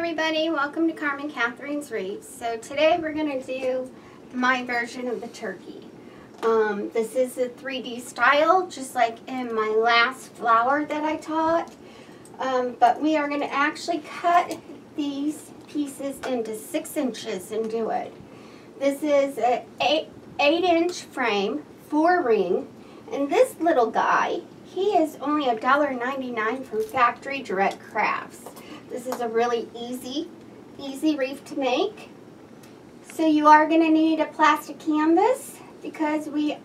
everybody, welcome to Carmen Katharine's Reefs. So today we're going to do my version of the turkey. This is a 3D style, just like in my last flower that I taught. But we are going to actually cut these pieces into 6 inches and do it. This is an 8-inch frame, 4-ring, and this little guy, he is only $1.99 from Factory Direct Crafts. This is a really easy reef to make. So you are going to need a plastic canvas because we're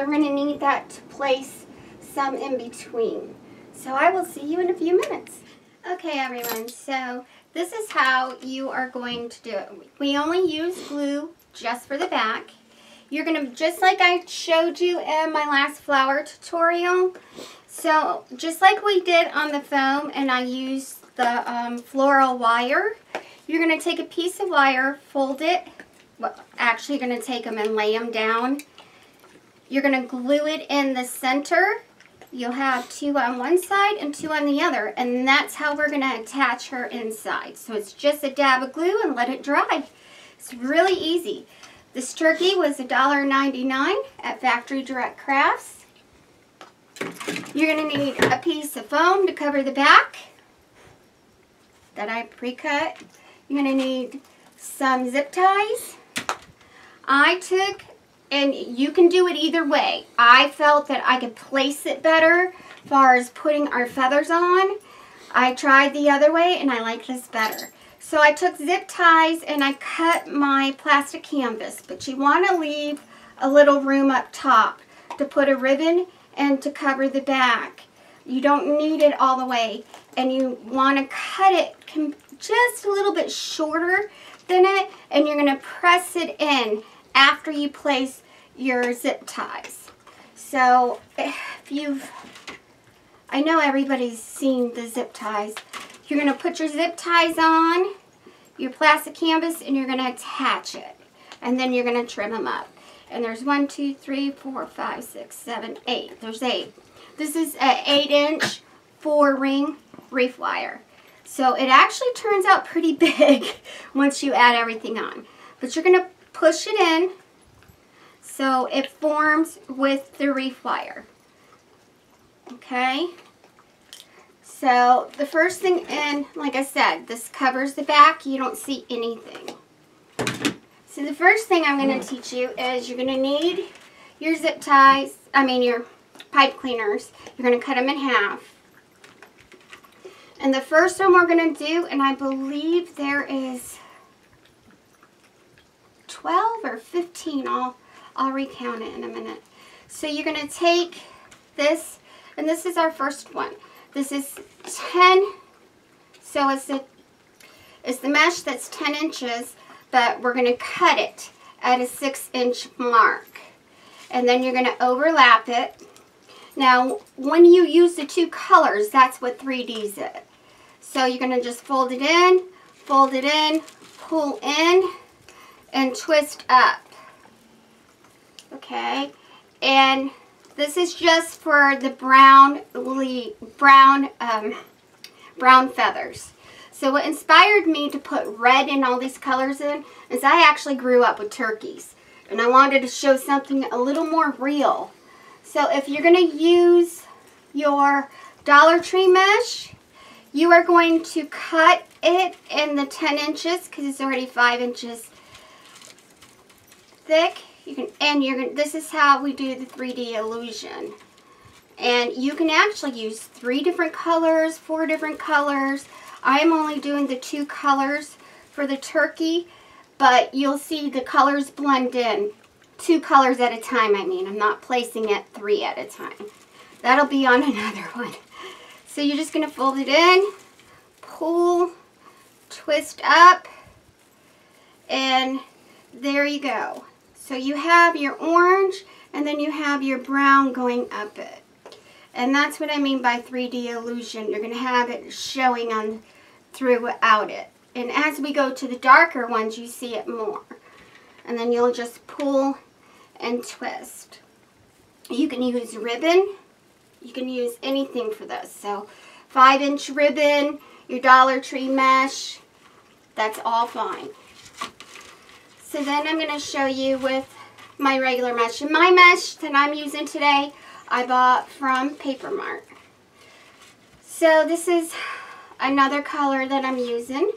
going to need that to place some in between. So I will see you in a few minutes. Okay everyone, so this is how you are going to do it. We only use glue just for the back. You're going to, just like I showed you in my last flower tutorial, so just like we did on the foam and I used the floral wire, you're going to take a piece of wire, fold it, well, actually you're going to take them and lay them down. You're going to glue it in the center. You'll have 2 on one side and 2 on the other, and that's how we're going to attach her inside. So it's just a dab of glue and let it dry. It's really easy. This turkey was $1.99 at Factory Direct Crafts. You're going to need a piece of foam to cover the back that I pre-cut. You're going to need some zip ties. I took, and you can do it either way. I felt that I could place it better as far as putting our feathers on. I tried the other way and I like this better. So I took zip ties and I cut my plastic canvas, but you want to leave a little room up top to put a ribbon and to cover the back. You don't need it all the way, and you want to cut it just a little bit shorter than it, and you're going to press it in after you place your zip ties. So if I know everybody's seen the zip ties. You're going to put your zip ties on your plastic canvas and you're going to attach it, and then you're going to trim them up. And there's 1, 2, 3, 4, 5, 6, 7, 8. There's 8. This is an 8-inch 4-ring reef wire. So it actually turns out pretty big once you add everything on. But you're going to push it in so it forms with the reef wire. Okay? So the first thing in, like I said, this covers the back. You don't see anything. So the first thing I'm going to teach you is you're going to need your zip ties, your pipe cleaners. You're going to cut them in half. And the first one we're going to do, and I believe there is 12 or 15, I'll recount it in a minute. So you're going to take this, and this is our first one. This is 10, so it's the mesh that's 10 inches, but we're going to cut it at a 6-inch mark. And then you're going to overlap it. Now, when you use the 2 colors, that's what 3D's it. So you're going to just fold it in, pull in, and twist up. Okay? And this is just for the brown feathers. So what inspired me to put red and all these colors in is I actually grew up with turkeys. And I wanted to show something a little more real. So if you're going to use your Dollar Tree mesh, you are going to cut it in the 10 inches because it's already 5 inches thick. This is how we do the 3D illusion. And you can actually use 3 different colors, 4 different colors. I am only doing the 2 colors for the turkey, but you'll see the colors blend in. 2 colors at a time, I'm not placing it 3 at a time. That'll be on another one. So you're just going to fold it in, pull, twist up, and there you go. So you have your orange, and then you have your brown going up it. And that's what I mean by 3D illusion. You're going to have it showing on throughout it. And as we go to the darker ones, you see it more. And then you'll just pull and twist. You can use ribbon. You can use anything for this. So 5-inch ribbon, your Dollar Tree mesh, That's all fine. So then I'm going to show you with my regular mesh. And my mesh that I'm using today, I bought from Paper Mart. So this is another color that I'm using.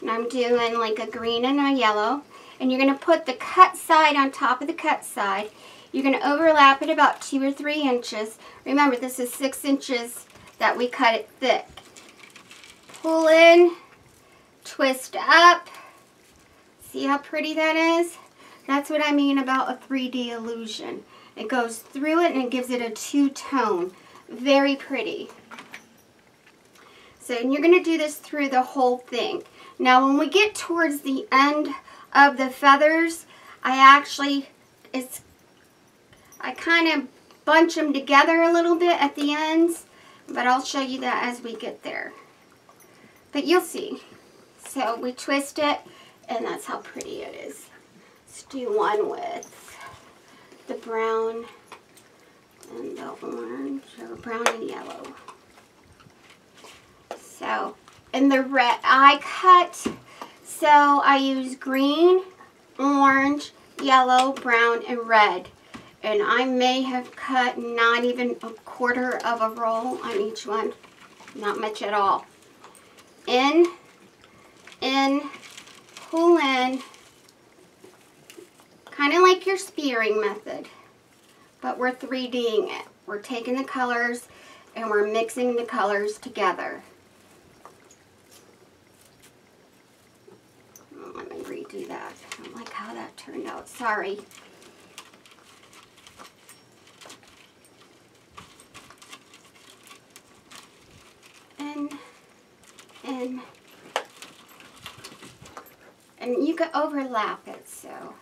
And I'm doing like a green and a yellow. And you're going to put the cut side on top of the cut side. You're going to overlap it about 2 or 3 inches. Remember, this is 6 inches that we cut it thick. Pull in, twist up. See how pretty that is? That's what I mean about a 3D illusion. It goes through it and it gives it a two-tone. Very pretty. So you're going to do this through the whole thing. Now when we get towards the end of the feathers, I kind of bunch them together a little bit at the ends, but I'll show you that as we get there. But you'll see. So we twist it, and that's how pretty it is. Let's do one with the brown and the orange, or brown and yellow. So, and the red, I cut, so I use green, orange, yellow, brown, and red. And I may have cut not even a quarter of a roll on each one. Not much at all. In, pull in, kind of like your spearing method. But we're 3D'ing it. We're taking the colors and we're mixing the colors together. Let me redo that. I don't like how that turned out. Sorry. And you can overlap it, so.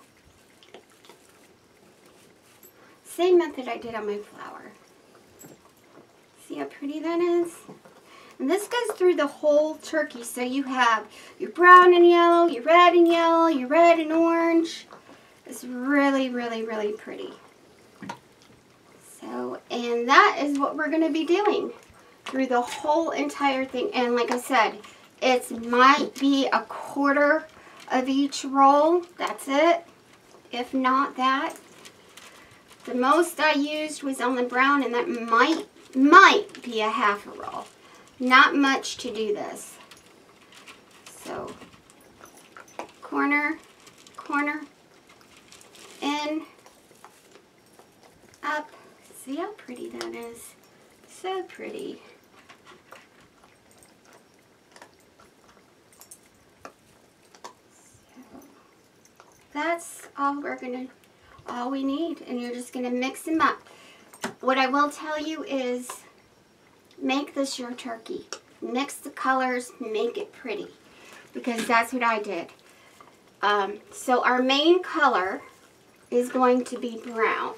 Same method I did on my flower. See how pretty that is? And this goes through the whole turkey, so you have your brown and yellow, your red and yellow, your red and orange. It's really, really, really pretty. So, and that is what we're going to be doing through the whole entire thing. And like I said, it might be a quarter of each roll. That's it. If not that. The most I used was on the brown, and that might be a half a roll. Not much to do this. So, corner, corner, in, up. See how pretty that is? So pretty. That's all we need, and you're just gonna mix them up. What I will tell you is make this your turkey. Mix the colors, make it pretty, because that's what I did. So our main color is going to be brown.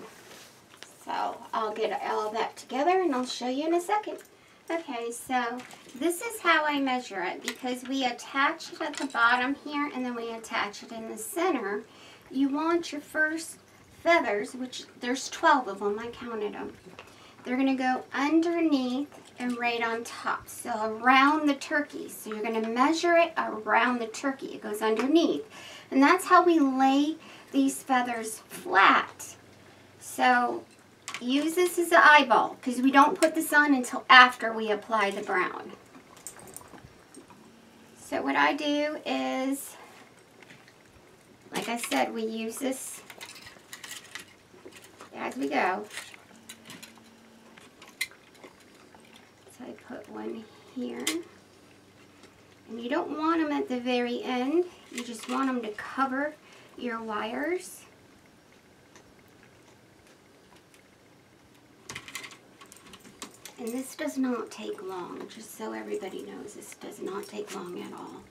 So I'll get all that together and I'll show you in a second. Okay, so this is how I measure it, because we attach it at the bottom here and then we attach it in the center. You want your first feathers, which there's 12 of them, I counted them. They're going to go underneath and right on top, so around the turkey. So you're going to measure it around the turkey. It goes underneath. And that's how we lay these feathers flat. So use this as an eyeball, because we don't put this on until after we apply the brown. So what I do is, like I said, we use this as we go. So I put one here. And you don't want them at the very end. You just want them to cover your wires. And this does not take long, just so everybody knows, this does not take long at all.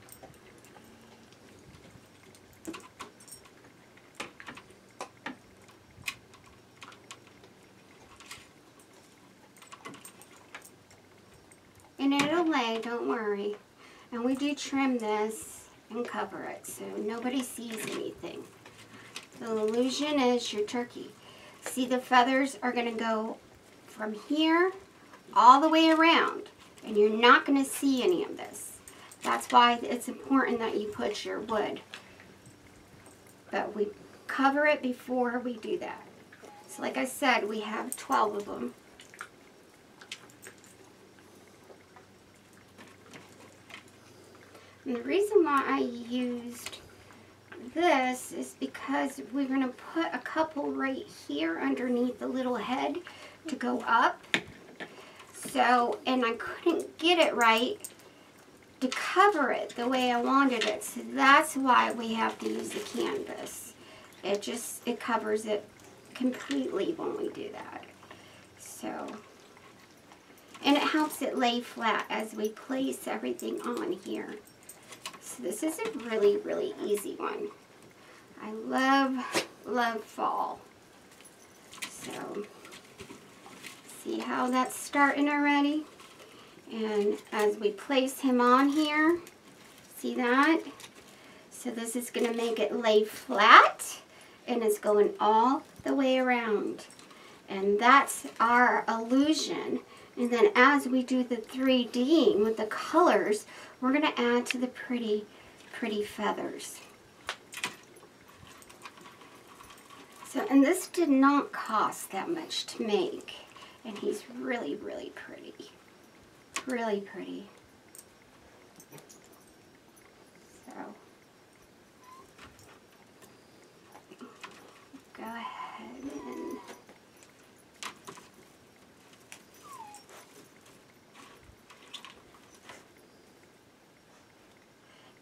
And it'll lay, don't worry. And we do trim this and cover it so nobody sees anything. The illusion is your turkey. See, the feathers are going to go from here all the way around, and you're not going to see any of this. That's why it's important that you put your wood. But we cover it before we do that. So like I said, we have 12 of them. And the reason why I used this is because we're going to put a couple right here underneath the little head to go up. So, and I couldn't get it right to cover it the way I wanted it. So that's why we have to use the canvas. It covers it completely when we do that. So, and it helps it lay flat as we place everything on here. So this is a really, really easy one. I love fall. So, see how that's starting already? And as we place him on here, see that? So this is going to make it lay flat, and it's going all the way around. And that's our illusion. And then as we do the 3D with the colors, we're going to add to the pretty feathers. So, and this did not cost that much to make. And he's really, really pretty. Really pretty. So, go ahead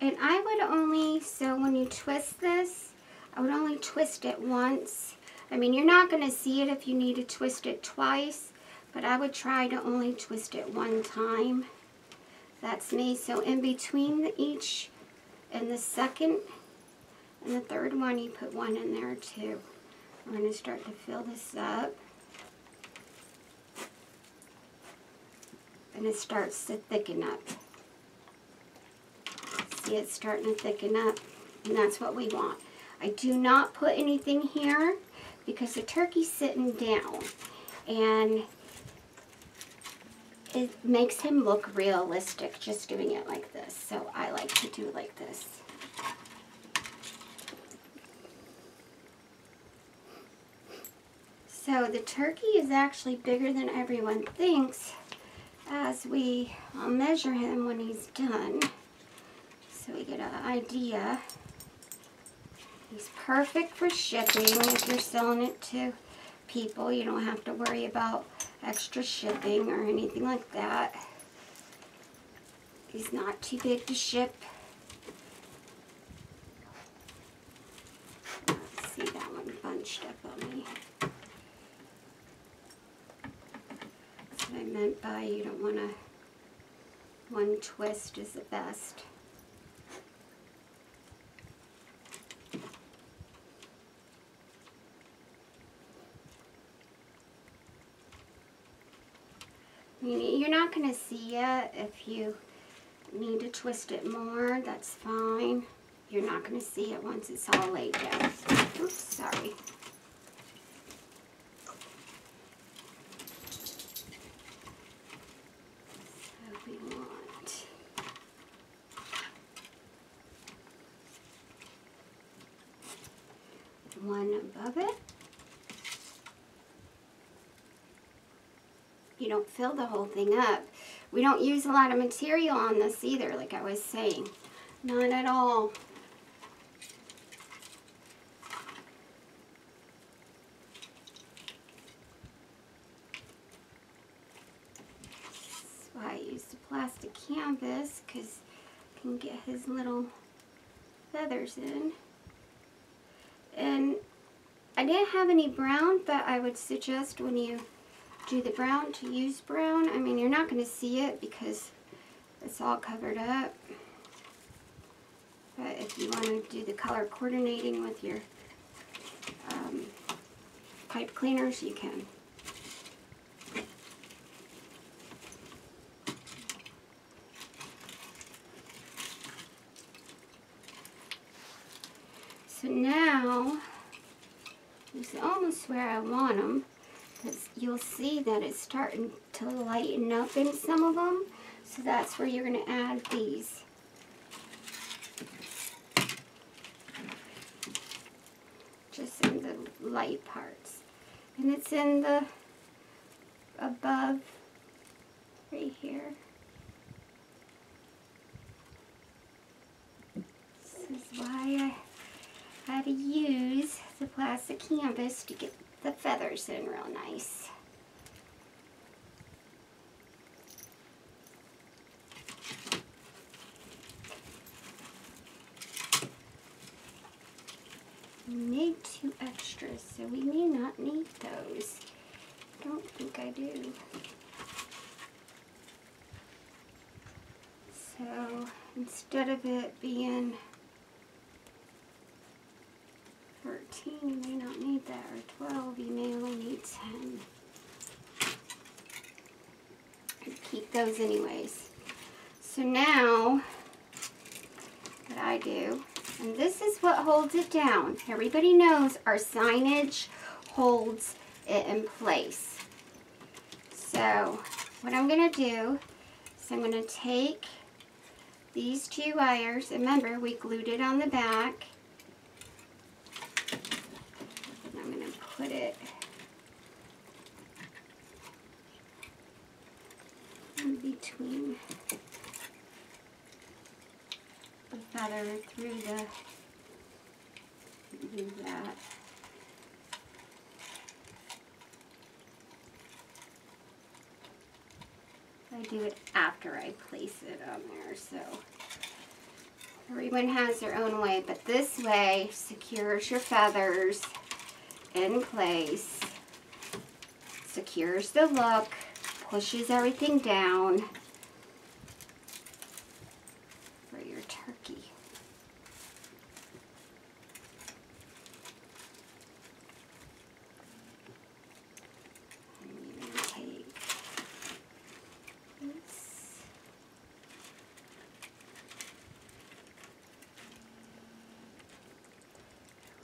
and I would only, so when you twist this, I would only twist it once. I mean, you're not going to see it if you need to twist it twice, but I would try to only twist it one time. That's me. So in between each and the second and the third one, you put one in there too. We're going to start to fill this up. And it starts to thicken up. See, it's starting to thicken up, and that's what we want. I do not put anything here because the turkey's sitting down, and it makes him look realistic just doing it like this. So I like to do it like this. So the turkey is actually bigger than everyone thinks as I'll measure him when he's done. So we get an idea. He's perfect for shipping. If you're selling it to people, you don't have to worry about extra shipping or anything like that. He's not too big to ship. Let's see, that one bunched up on me. That's what I meant by you don't want to, one twist is the best. You're not going to see it. If you need to twist it more, that's fine. You're not going to see it once it's all laid down. Oops, sorry. So we want one above it. You don't fill the whole thing up. We don't use a lot of material on this either, like I was saying. Not at all. That's why I use the plastic canvas, because I can get his little feathers in. And I didn't have any brown, but I would suggest when you do the brown to use brown. I mean, you're not going to see it because it's all covered up. But if you want to do the color coordinating with your pipe cleaners, you can. So now, this is almost where I want them. Because you'll see that it's starting to lighten up in some of them. So that's where you're going to add these light parts. And it's in the above right here. This is why I had to use the plastic canvas to get the feathers in real nice. We need 2 extras, so we may not need those. I don't think I do. So instead of it being 13, you may not need that, or 12, you may only need 10. I'd keep those anyways. So now, what I do, and this is what holds it down. Everybody knows our signage holds it in place. So what I'm going to do is I'm going to take these 2 wires. Remember, we glued it on the back. And I'm going to put it in between the feather through the, do that. I do it after I place it on there, so everyone has their own way, but this way secures your feathers in place, secures the look, pushes everything down for your turkey.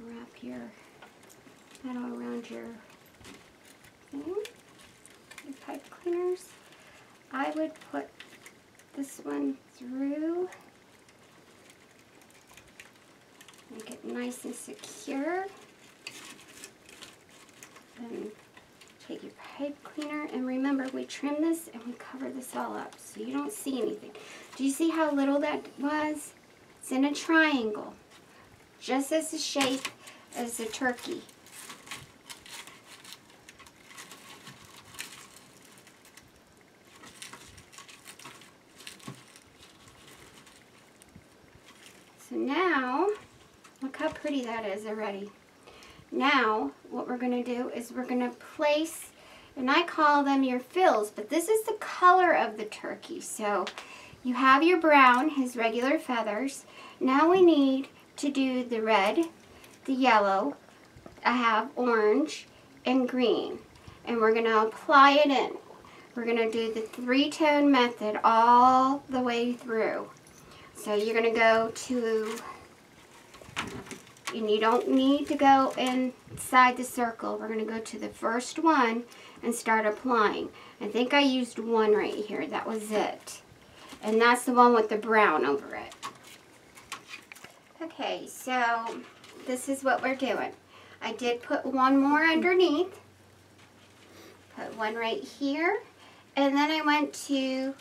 Wrap your metal around your thing, your pipe cleaners. I would put this one through, make it nice and secure, and take your pipe cleaner, and remember we trim this and we cover this all up so you don't see anything. Do you see how little that was? It's in a triangle, just as the shape as the turkey. So now, look how pretty that is already. Now, what we're going to do is we're going to place, and I call them your fills, but this is the color of the turkey. So you have your brown, his regular feathers. Now we need to do the red, the yellow, I have orange and green, and we're going to apply it in. We're going to do the 3-tone method all the way through. So you're going to go to, and you don't need to go inside the circle. We're going to go to the first one and start applying. I think I used one right here. That was it. And that's the one with the brown over it. Okay, so this is what we're doing. I did put one more underneath. Put one right here. And then I went to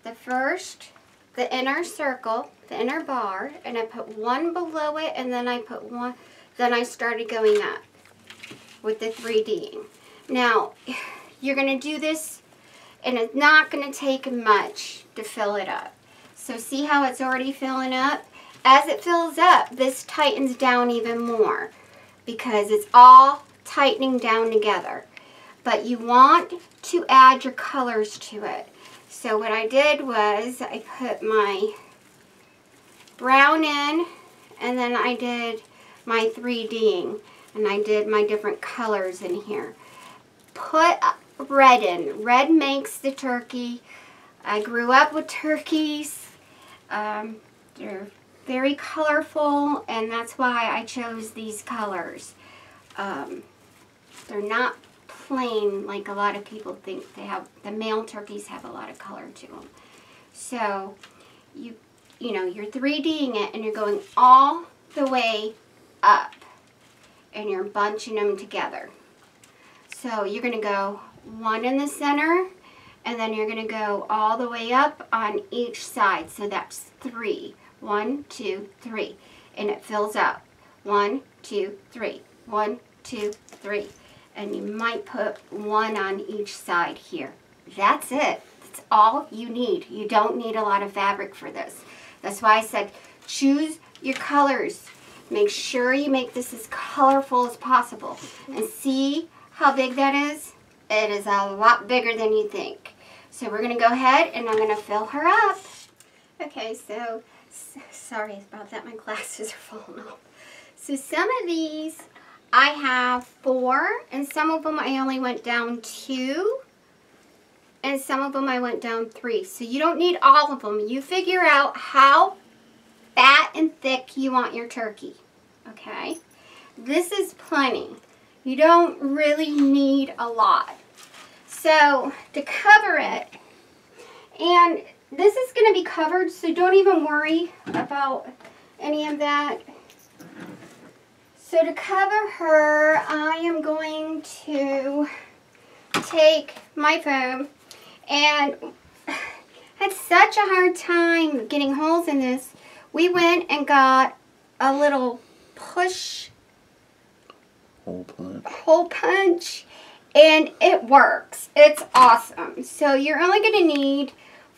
the first, the inner circle, the inner bar, and I put one below it, and then I put one, then I started going up with the 3D'ing. Now, you're going to do this, and it's not going to take much to fill it up. So see how it's already filling up? As it fills up, this tightens down even more because it's all tightening down together. But you want to add your colors to it. So what I did was I put my brown in, and then I did my 3D'ing, and I did my different colors in here. Put red in. Red makes the turkey. I grew up with turkeys. They're very colorful, and that's why I chose these colors. They're not plain like a lot of people think they have. The male turkeys have a lot of color to them. So you know, you're 3D'ing it, and you're going all the way up, and you're bunching them together. So you're going to go one in the center, and then you're going to go all the way up on each side. So that's 3. 1, 2, 3. And it fills up. 1, 2, 3. 1, 2, 3. And you might put one on each side here. That's it. That's all you need. You don't need a lot of fabric for this. That's why I said choose your colors. Make sure you make this as colorful as possible. And see how big that is? It is a lot bigger than you think. So we're going to go ahead and I'm going to fill her up. Okay, so sorry about that. My glasses are falling off. So some of these I have 4, and some of them I only went down 2, and some of them I went down 3. So you don't need all of them. You figure out how fat and thick you want your turkey. Okay? This is plenty. You don't really need a lot. So to cover it, and this is going to be covered, so don't even worry about any of that. So to cover her, I am going to take my foam, and had such a hard time getting holes in this. We went and got a little push hole punch, and it works. It's awesome. So you're only going to need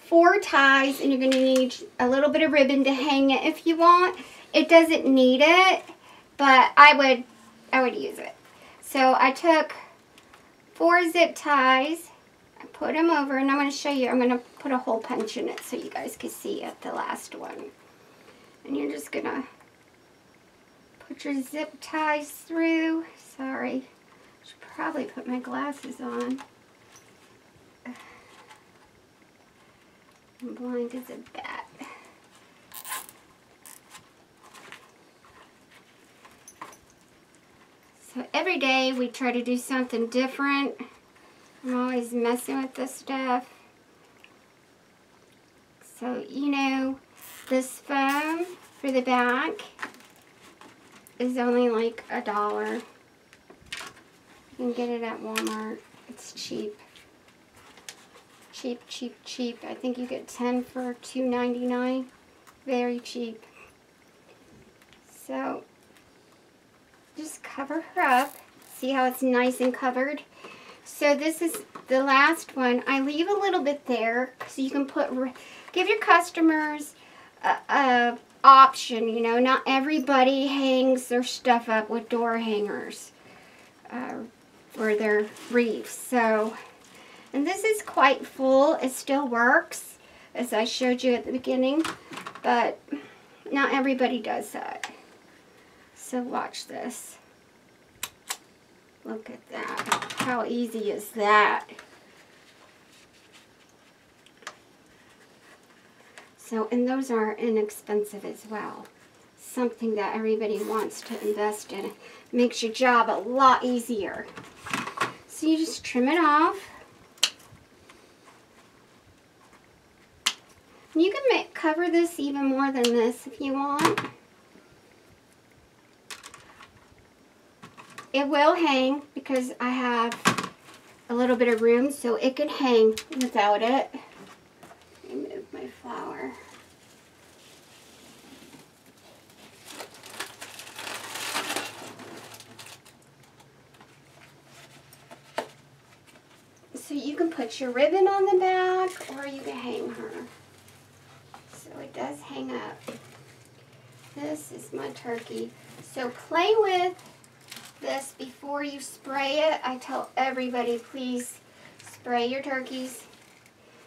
4 ties, and you're going to need a little bit of ribbon to hang it if you want. It doesn't need it, but I would use it. So I took 4 zip ties, I put them over, and I'm going to show you. I'm going to put a hole punch in it so you guys can see it, the last one. And you're just going to put your zip ties through. Sorry, I should probably put my glasses on. I'm blind as a bat. So every day we try to do something different. I'm always messing with this stuff. So, you know, this foam for the back is only like $1. You can get it at Walmart. It's cheap. Cheap, cheap, cheap. I think you get 10 for $2.99. Very cheap. So just cover her up. See how it's nice and covered? So this is the last one. I leave a little bit there so you can give your customers a option. You know, not everybody hangs their stuff up with door hangers for their wreaths. So, and this is quite full. It still works, as I showed you at the beginning, but not everybody does that. So watch this. Look at that. How easy is that? So, and those are inexpensive as well. Something that everybody wants to invest in. Makes your job a lot easier. So you just trim it off. You can cover this even more than this if you want. It will hang because I have a little bit of room, so it can hang without it. Let me move my flower. So you can put your ribbon on the back, or you can hang her. So it does hang up. This is my turkey. So play with this before you spray it. I tell everybody, please spray your turkeys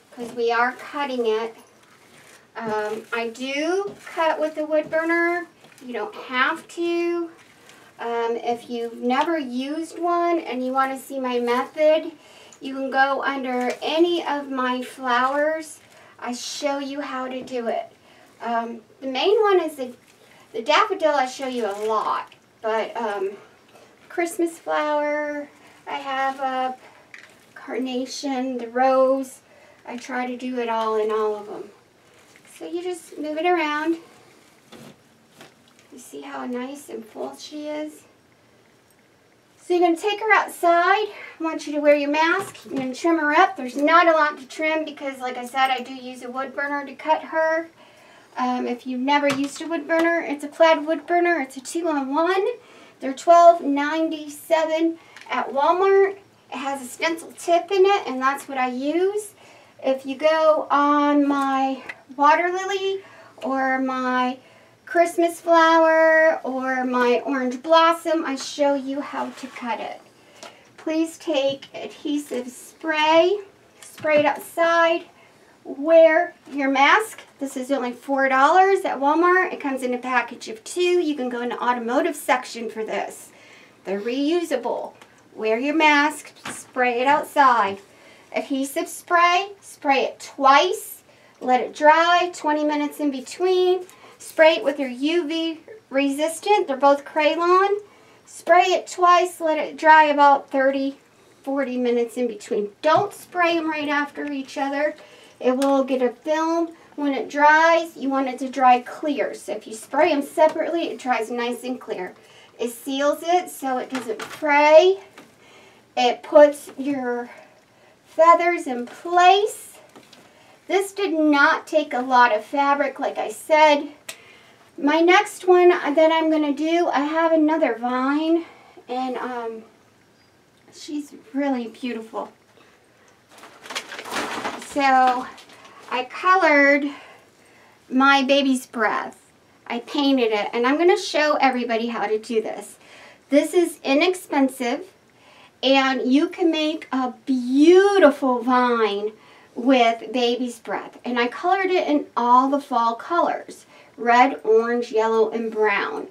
because we are cutting it. I do cut with the wood burner. You don't have to. If you've never used one and you want to see my method, you can go under any of my flowers. I show you how to do it. The main one is the daffodil. I show you a lot, but Christmas flower I have up, carnation, the rose. I try to do it all in all of them. So you just move it around. You see how nice and full she is? So you're going to take her outside. I want you to wear your mask. You're going to trim her up. There's not a lot to trim because, like I said, I do use a wood burner to cut her. If you've never used a wood burner, it's a plaid wood burner. It's a 2-on-1. They're $12.97 at Walmart. It has a stencil tip in it, and that's what I use. If you go on my water lily or my Christmas flower or my orange blossom, I show you how to cut it. Please take adhesive spray, spray it outside, wear your mask. This is only $4 at Walmart. It comes in a package of 2. You can go in the automotive section for this. They're reusable. Wear your mask, spray it outside. Adhesive spray, spray it twice, let it dry, 20 minutes in between. Spray it with your UV resistant, they're both Crayon. Spray it twice, let it dry about 30-40 minutes in between. Don't spray them right after each other. It will get a film. When it dries, you want it to dry clear. So if you spray them separately, it dries nice and clear. It seals it so it doesn't fray. It puts your feathers in place. This did not take a lot of fabric, like I said. My next one that I'm going to do, I have another vine, and she's really beautiful. So I colored my baby's breath. I painted it, and I'm going to show everybody how to do this. This is inexpensive, and you can make a beautiful vine with baby's breath. And I colored it in all the fall colors: red, orange, yellow, and brown.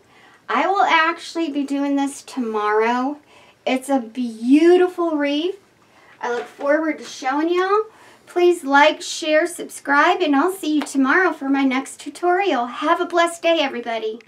I will actually be doing this tomorrow. It's a beautiful wreath. I look forward to showing y'all. Please like, share, subscribe, and I'll see you tomorrow for my next tutorial. Have a blessed day, everybody.